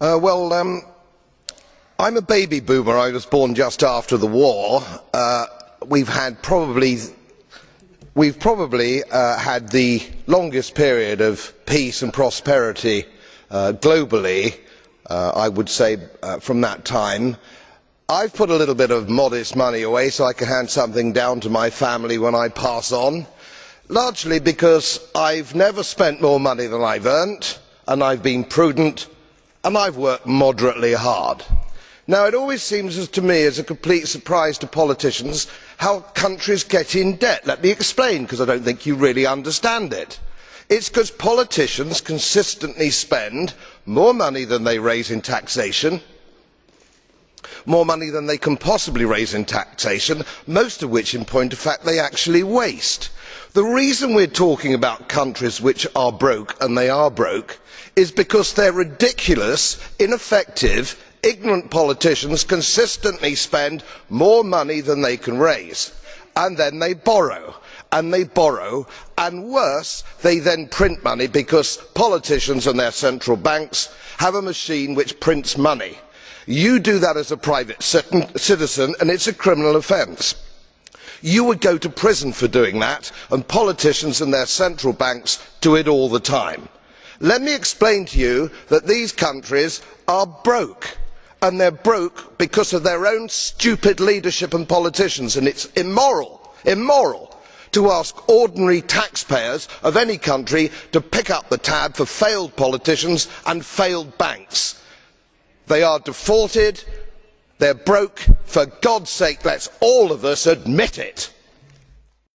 I'm a baby boomer. I was born just after the war. We've probably had the longest period of peace and prosperity globally, I would say, from that time. I've put a little bit of modest money away so I can hand something down to my family when I pass on, largely because I've never spent more money than I've earned, and I've been prudent, and I've worked moderately hard. Now, it always seems to me as a complete surprise to politicians how countries get in debt. Let me explain, because I don't think you really understand it. It's because politicians consistently spend more money than they raise in taxation, more money than they can possibly raise in taxation, most of which, in point of fact, they actually waste. The reason we are talking about countries which are broke, and they are broke, is because their ridiculous, ineffective, ignorant politicians consistently spend more money than they can raise, and then they borrow, and worse, they then print money, because politicians and their central banks have a machine which prints money. You do that as a private citizen and it's a criminal offence. You would go to prison for doing that, and politicians and their central banks do it all the time. Let me explain to you that these countries are broke, and they are broke because of their own stupid leadership and politicians, and it is immoral to ask ordinary taxpayers of any country to pick up the tab for failed politicians and failed banks. They are defaulted, they are broke. For God's sake, let us all of us admit it.